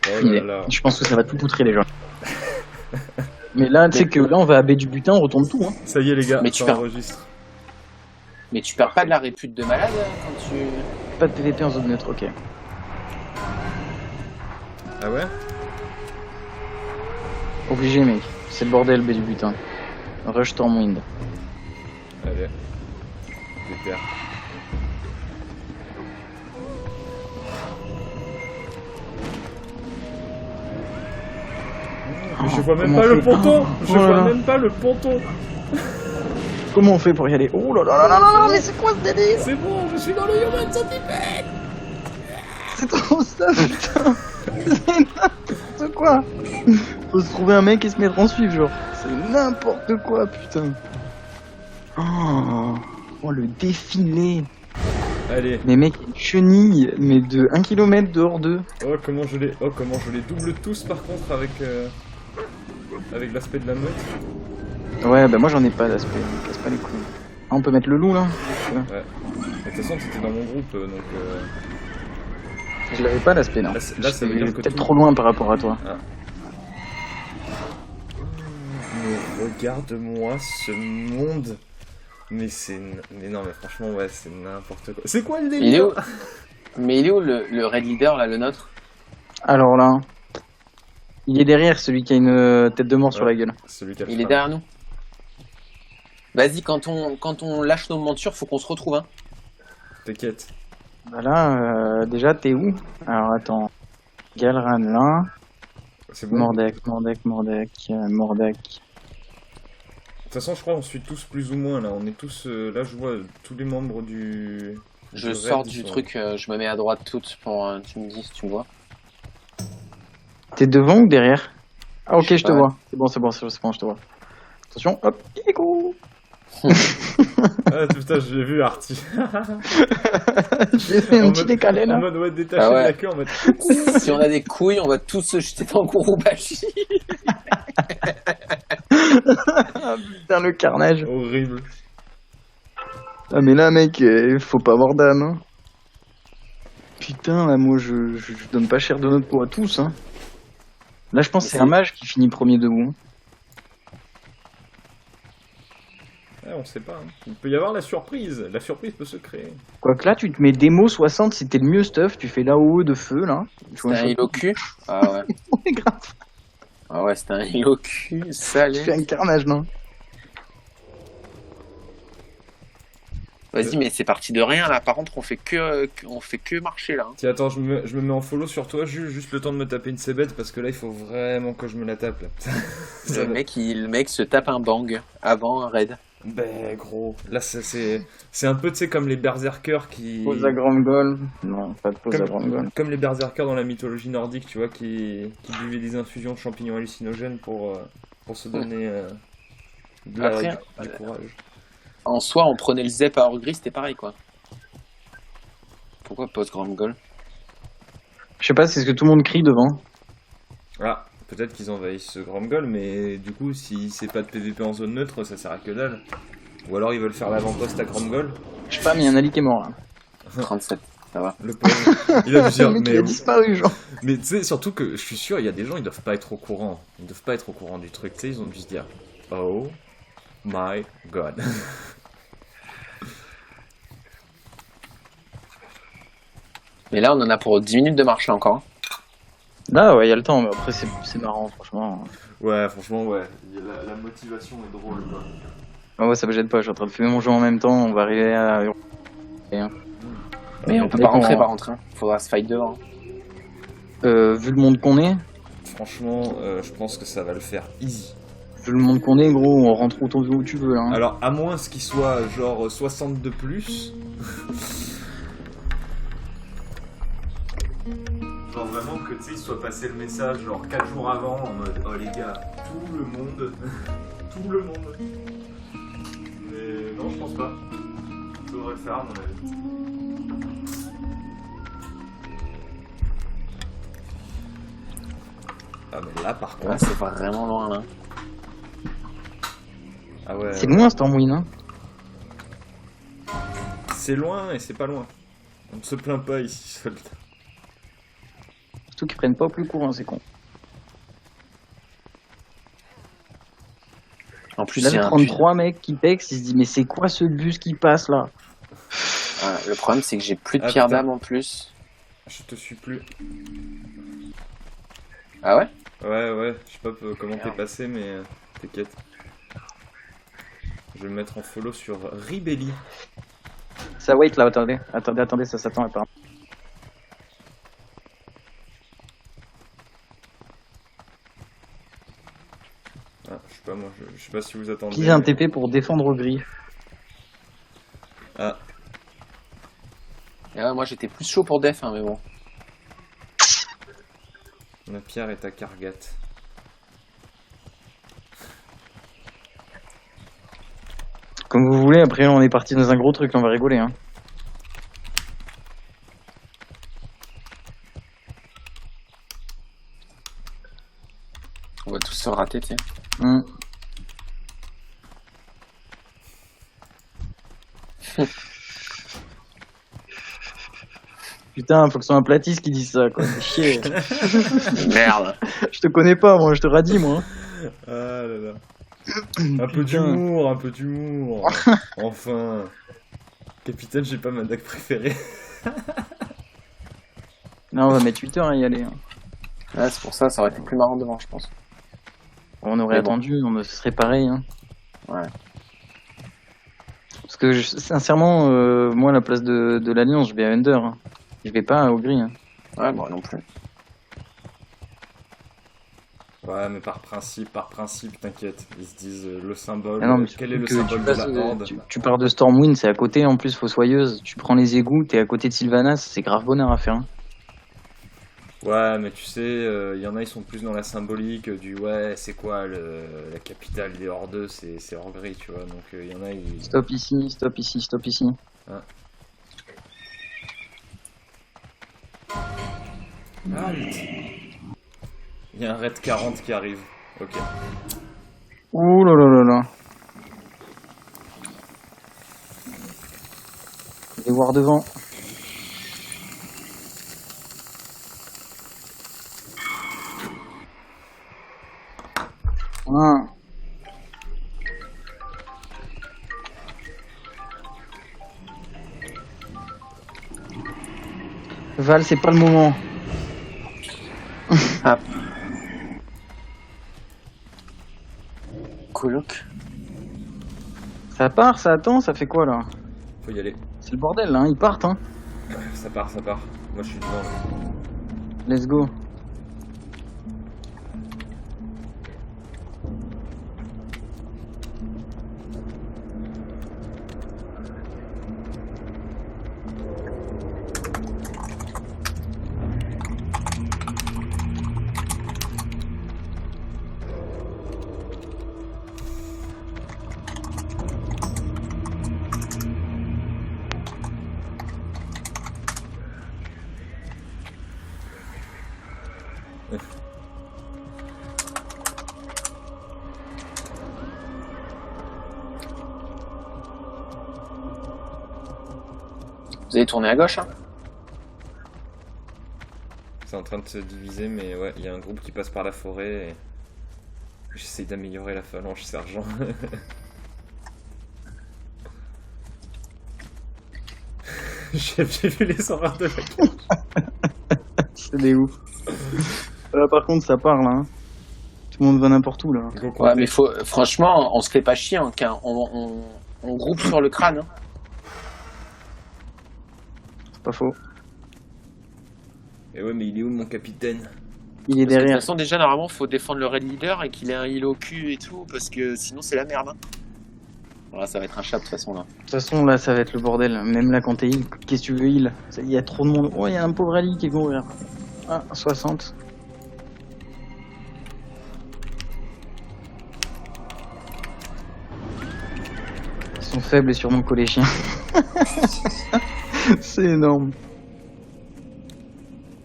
Oh Aucune là idée. là. Je pense que ça va tout poutrer les gens. Mais là, tu sais que là, on va à baie du butin, on retourne tout. Hein. Ça y est les gars, Mais tu ça perds. enregistre. Mais tu perds pas de la répute de malade quand tu... Pas de PVP en zone neutre, ok. Ah ouais? Obligé, mec. C'est le bordel, baie du butin. Rush Stormwind. Allez. Super. Mais je vois même comment pas on le fait ponton! Oh Je là vois là. même pas le ponton! Comment on fait pour y aller? Oh là là là là là, mais c'est quoi ce délire? C'est bon, je suis dans le Human Centipede! C'est trop ça, putain! C'est n'importe quoi! Faut se trouver un mec et se mettre en suivre, genre. C'est n'importe quoi, putain! Oh, le défilé! Allez. Mais mec, une chenille, mais de 1 km dehors d'eux. Oh comment je les double tous par contre avec l'aspect de la meute. Ouais, bah moi j'en ai pas d'aspect, casse pas les couilles. Ah, on peut mettre le loup là? Ouais. De toute façon t'étais dans mon groupe donc Je l'avais pas l'aspect, non. Là, ça veut dire que peut-être tout- trop loin par rapport à toi. Mais regarde-moi ce monde. Mais non mais franchement ouais c'est n'importe quoi. C'est quoi le Il est où? délire? Mais il est où le raid leader, là, le nôtre? Alors là, il est derrière celui qui a une tête de mort sur la gueule. Celui qui a le Il est frein. derrière nous. Vas-y, quand on lâche nos montures, faut qu'on se retrouve, hein. T'inquiète. Bah là, déjà t'es où? Alors attends. Galran là. C'est bon. Mordek. De toute façon, je crois qu'on suit tous plus ou moins là. On est tous. Là, je vois tous les membres du. Je du sors raid, du ils sont- truc, je me mets à droite toute pour... tu me dis si tu me vois. T'es devant ou derrière? Ah ok, Je sais je te pas. vois. C'est bon, je te vois. Attention, hop, Igo. Ah putain, j'ai vu Arty. J'ai fait En un petit mode- décalé En là. mode ouais, détaché Ah ouais. de la queue en mode. Si on a des couilles, on va tous se jeter dans le Kurubashi. Ah, putain, le carnage. Horrible. Ah mais là mec, faut pas avoir d'âme. Hein. Putain, là moi je donne pas cher de notre peau à tous. Hein. Là je pense que c'est un mage qui finit premier debout. Ouais, on sait pas. Hein. Il peut y avoir la surprise. La surprise peut se créer. Quoique là tu te mets démo 60, c'était le mieux stuff. Tu fais là-haut de feu là. Tu vois, C'était un Hilo cul. Ah ouais. c'est grave. Ah ouais, c'était un Hilo cul, Tu salé. fais un carnage non. Vas-y, mais c'est parti de rien là. Par contre, on fait que marcher là. Hein. Tiens, attends, je me mets en follow sur toi, juste le temps de me taper une cébette parce que là, il faut vraiment que je me la tape là. Le mec se tape un bang avant un raid. Ben gros, là c'est un peu tu sais comme les berserkers qui Pose à grande gueule. Non, pas de pose à grande gueule. comme les berserkers dans la mythologie nordique, tu vois, qui buvaient des infusions de champignons hallucinogènes pour se donner Après, du courage. En soi, on prenait le Zep à Orgris, c'était pareil quoi. Pourquoi post Grand Goal? Je sais pas, c'est ce que tout le monde crie devant. Ah, peut-être qu'ils envahissent ce Gromgol, mais du coup, si c'est pas de PVP en zone neutre, ça sert à que dalle. Ou alors ils veulent faire l'avant-poste à Gromgol. Je sais pas, mais il y a un Ali qui est mort là. 37, ça va. Le pauvre, il a dû dire, Le mec il a disparu genre. mais tu sais, surtout que je suis sûr, il y a des gens, ils doivent pas être au courant. Ils doivent pas être au courant du truc, tu sais, ils ont dû se dire, oh my god. Mais là, on en a pour 10 minutes de marche là encore. Hein. Là ouais, il y a le temps, mais après c'est marrant franchement. Ouais, franchement, ouais, la motivation est drôle, quoi. Ah ouais, ça me gêne pas, je suis en train de fumer mon jeu en même temps, on va arriver à... Mais on peut pas rentrer par contre. Hein. Faudra se fight devant. Vu le monde qu'on est, Franchement, je pense que ça va le faire easy. vu le monde qu'on est, gros, on rentre où tu veux là. Hein. Alors, à moins qu'il soit genre 60 de plus. Genre vraiment que tu sais, il soit passé le message genre 4 jours avant en mode oh les gars, tout le monde. Tout le monde. Mais non, je pense pas. Ça devrait le faire à mon avis. Ah mais là par Ouais, contre. c'est vraiment loin là. Ah ouais. C'est loin Stormwind, hein. C'est loin et c'est pas loin. On ne se plaint pas ici, soldat. Surtout qu'ils prennent pas au plus court, hein, c'est con. En plus, Là, il y le a un 33 mecs qui textent, il se dit mais c'est quoi ce bus qui passe là? Voilà, le problème, c'est que j'ai plus de Ah, pierre putain. d'âme en plus. Je te suis plus. Ah ouais? Ouais, je sais pas comment t'es Merde. passé, mais t'inquiète. Je vais me mettre en follow sur Ribelli. Ça wait là, attendez, ça s'attend pas. Ah, je sais pas moi, je sais pas si vous attendez. Pise un mais- TP pour défendre au gris. Ah, Et ouais, moi, j'étais plus chaud pour def, hein, mais bon. ma pierre est à Kargat. Comme vous voulez, après on est parti dans un gros truc, on va rigoler. Hein. On va tous se rater, tiens. Hum. Putain, faut que ce soit un platiste qui dise ça, quoi. C'est chier. Merde. Je te connais pas, moi, je te radis, moi. Ah là là. Un peu Putain. d'humour, un peu d'humour. Enfin. Capitaine, j'ai pas ma deck préférée. Non, on va mettre 8 heures à y aller. Hein. Ouais, c'est pour ça, ça aurait été plus marrant devant, je pense. On aurait Mais bon. attendu, ce serait pareil. Hein. Ouais. Parce que, sincèrement, moi, à la place de l'Alliance, je vais à Under. Hein. Je vais pas au gris. Hein. Ouais, moi non plus. Ouais, mais par principe, t'inquiète. Ils se disent le symbole. Ah non, mais Quel est le surtout que symbole tu de passes, la horde? tu pars de Stormwind, c'est à côté en plus, Fossoyeuse. Tu prends les égouts, t'es à côté de Sylvanas, c'est grave bonheur à faire. Hein. Ouais, mais tu sais, y en a, ils sont plus dans la symbolique du ouais, c'est quoi la capitale des hordeux, c'est Orgris, tu vois. Donc y en a, ils. Stop ici, stop ici, stop ici. Halt. Il y a un raid 40 qui arrive. Ok. Ouh là là là là. Je vais voir devant. Ah. Val, c'est pas le moment. Coloc. Ça part, ça attend, ça fait quoi là? Faut y aller. C'est le bordel là, hein, ils partent hein. Ça part. Moi, je suis devant. Là. Let's go. Vous allez tourner à gauche, hein? C'est en train de se diviser, mais ouais, il y a un groupe qui passe par la forêt et j'essaye d'améliorer la phalange sergent. J'ai vu les horreurs de la carte. C'est des ouf. Là par contre ça part là. Hein. Tout le monde va n'importe où là. Ouais, mais franchement, on se fait pas chier, hein, on groupe sur le crâne. Hein. C'est pas faux. Et ouais, mais il est où mon capitaine? Il est Parce que de toute derrière. façon, déjà, normalement, faut défendre le raid leader et qu'il ait un heal au cul et tout, parce que sinon, c'est la merde. Hein. Voilà, ça va être un chat de toute façon, là. De toute façon là ça va être le bordel. Même là quand t'es heal, qu'est-ce que tu veux heal? Il y a trop de monde. Oh il y a un pauvre Ali qui va mourir. Ah 60. Ils sont faibles et sûrement collégiens. C'est énorme.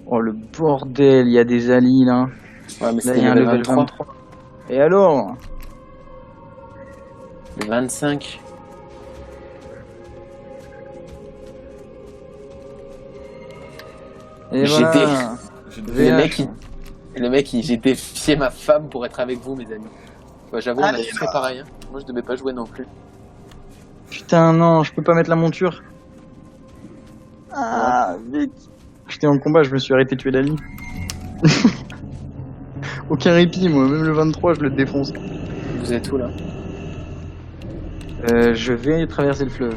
Oh le bordel, il y a des alliés là. Ouais, mais Là c'était il y a un le level 23. 23. Et alors? Le 25. Et GD. voilà. tu te VH. Le mec, j'ai défié ma femme pour être avec vous, mes amis. Ouais, j'avoue, on a Allez, tous fait pareil. Hein. Moi, je devais pas jouer non plus. Putain, non, je peux pas mettre la monture. Ah, vite. J'étais en combat, je me suis arrêté tuer Dali. Aucun répit, moi, même le 23, je le défonce. Vous êtes où là? Je vais traverser le fleuve.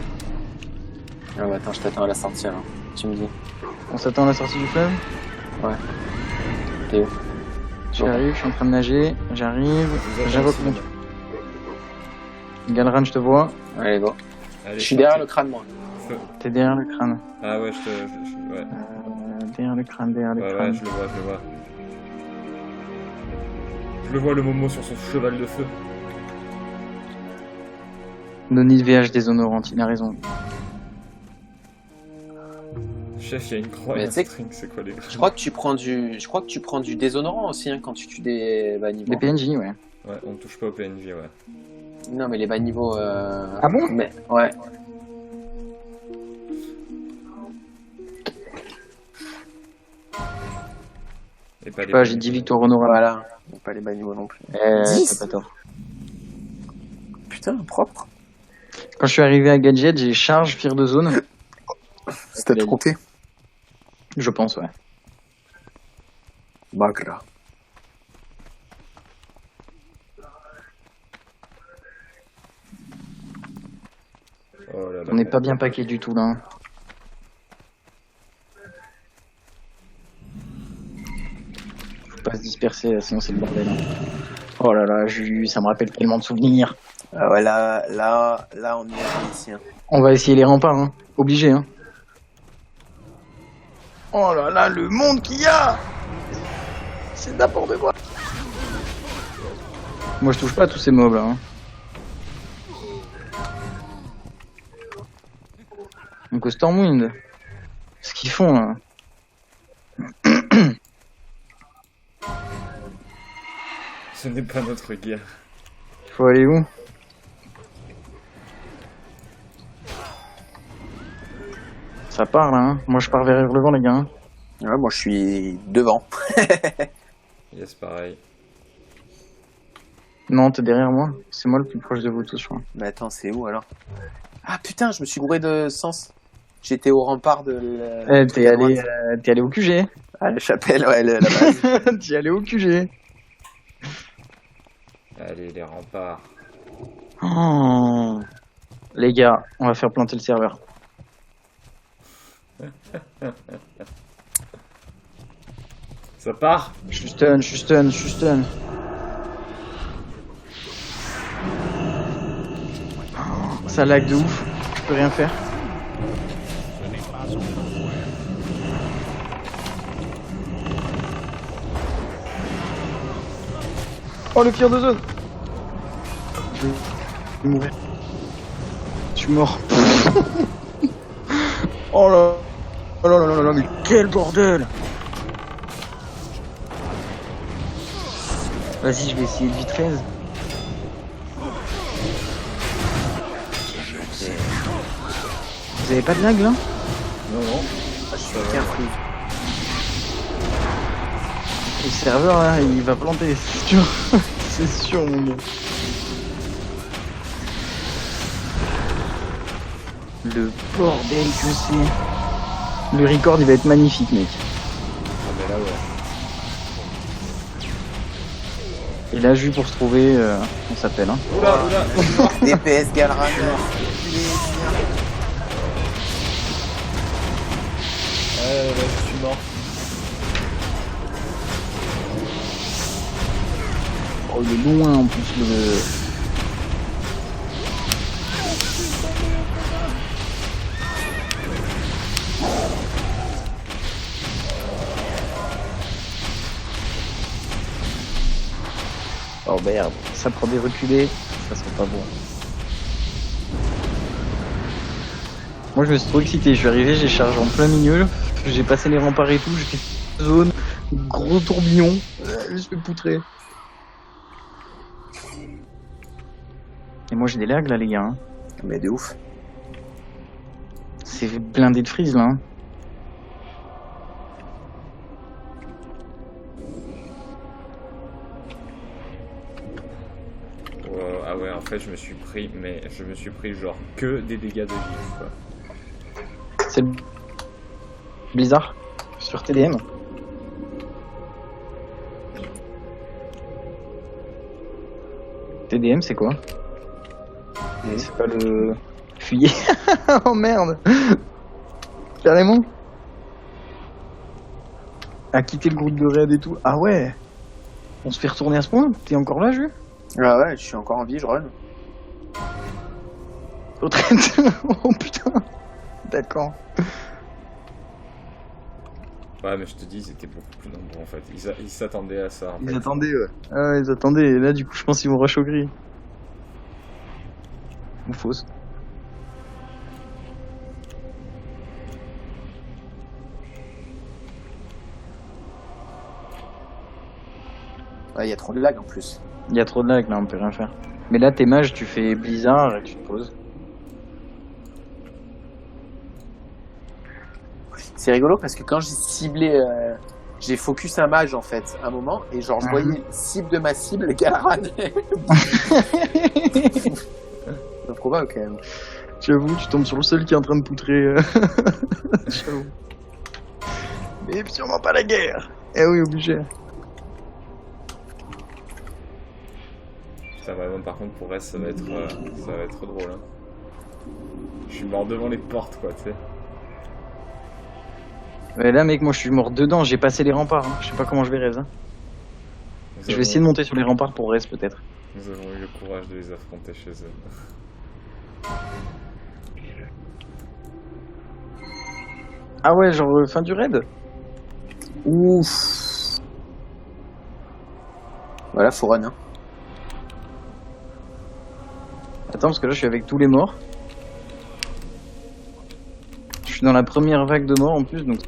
Ah bah attends, je t'attends à la sortie alors. Tu me dis. On s'attend à la sortie du fleuve? Ouais. T'es où? J'arrive, je suis en train de nager, j'arrive, j'invoque mon... Galran, je te vois. Allez, go. Allez, Je suis derrière le crâne, moi. feu. T'es derrière le crâne. Ah ouais, ouais. Derrière le crâne, derrière le Ouais, crâne. ouais, je le vois. Je le vois, le Momo sur son cheval de feu. Noni de VH déshonorante, il a raison. Chef, il y a une croix Mais et un tu sais que- string, c'est quoi les gars? Je crois que tu prends du déshonorant aussi hein, quand tu tues des bas niveaux. Les PNJ, ouais. Ouais, on touche pas au PNJ, ouais. Non, mais les bas niveaux. Ah bon? Mais ouais. Et pas les J'ai 10 victoires honorables. Voilà. Donc pas les bas niveaux non plus. 10 t'as pas tort. Putain, propre. Quand je suis arrivé à Gadget, j'ai charge, fire de zone. C'était trompé. Je pense, ouais. Bagra. Oh là là. On n'est pas bien paqué du tout, là. Hein. Faut pas se disperser, là, sinon c'est le bordel. Hein. Oh là là, ça me rappelle tellement de souvenirs. Ah ouais, là, on y est ici. Hein. On va essayer les remparts, hein. Obligé, hein. Oh là là, le monde qu'il y a! C'est n'importe quoi! Moi, je touche pas à tous ces mobs, là. Hein. Donc, au Stormwind. Ce qu'ils font, là. Ce n'est pas notre guerre. Faut aller où? Ça part, là, hein. Moi, je pars vers le vent, les gars. Hein. Ouais, moi je suis devant. Yes, pareil. Non, t'es derrière moi. C'est moi le plus proche de vous tous, je crois. Mais attends, c'est où alors? Ah putain, je me suis gouré de sens. J'étais au rempart de la... T'es allé au QG. Ah, la chapelle, ouais, la base. T'es allé au QG. Allez, les remparts. Oh. Les gars, on va faire planter le serveur. Ça part? Je suis stun. Oh, ça lag de ouf. Je peux rien faire. Oh, le fire de zone. Je vais mourir. Je suis mort. Oh là. Oh là là là là, mais quel bordel! Vas-y, je vais essayer de vite 13. Vous avez pas de lag là? Non, non. Je suis qu'un fou. Le serveur là, il va planter, c'est sûr. C'est sûr, mon gars. Le bordel que c'est. Le record il va être magnifique, mec. Ah, mais là, ouais. Et là, juste pour se trouver, on s'appelle. Hein. Oula, oula. DPS Galran. Là, je suis mort. Oh, il est loin en plus le. Oh merde, ça prend des reculés, ça serait pas bon. Moi je me suis trop excité, je suis arrivé, j'ai chargé en plein milieu, j'ai passé les remparts et tout, j'ai fait zone, gros tourbillon, je suis poutré. Et moi j'ai des lags là les gars, hein. Mais de ouf. C'est blindé de freeze là. Hein. Ah ouais, en fait, je me suis pris genre que des dégâts de gif, quoi. C'est le Blizzard sur TDM. TDM, c'est quoi? C'est pas le... Fuyez. Oh merde. Carrément. À quitter le groupe de raid et tout. Ah ouais. On se fait retourner à ce point? T'es encore là, Jules? Ah ouais, je suis encore en vie, je run. Retraite. Oh putain. D'accord. Ouais, mais je te dis, ils étaient beaucoup plus nombreux en fait. Ils s'attendaient à ça. En Ils fait. attendaient, ouais. Ah, ils attendaient. Et là, du coup, je pense qu'ils vont rush au gris. Ou fausse. Ouais, il y a trop de lag en plus. Il y a trop de lag là, on peut rien faire. Mais là, t'es mage, tu fais Blizzard et tu te poses. C'est rigolo parce que quand j'ai ciblé, j'ai focus un mage en fait, un moment, et genre je voyais cible de ma cible, le gars ranait. C'est probable quand même. J'avoue, tu tombes sur le seul qui est en train de poutrer. J'avoue. Mais sûrement pas la guerre. Eh oui, obligé. Ça va, par contre, pour reste, ça va être drôle. Hein. Je suis mort devant les portes, quoi, tu sais. Ouais, là, mec, moi je suis mort dedans, j'ai passé les remparts. Hein. Je sais pas comment je vais raise. Hein. Je vais essayer de monter sur les remparts pour raise peut-être. Nous avons eu le courage de les affronter chez eux. Ah ouais, genre fin du raid. Ouf. Voilà, faut run. Hein. Attends, parce que là je suis avec tous les morts. Je suis dans la première vague de morts en plus, donc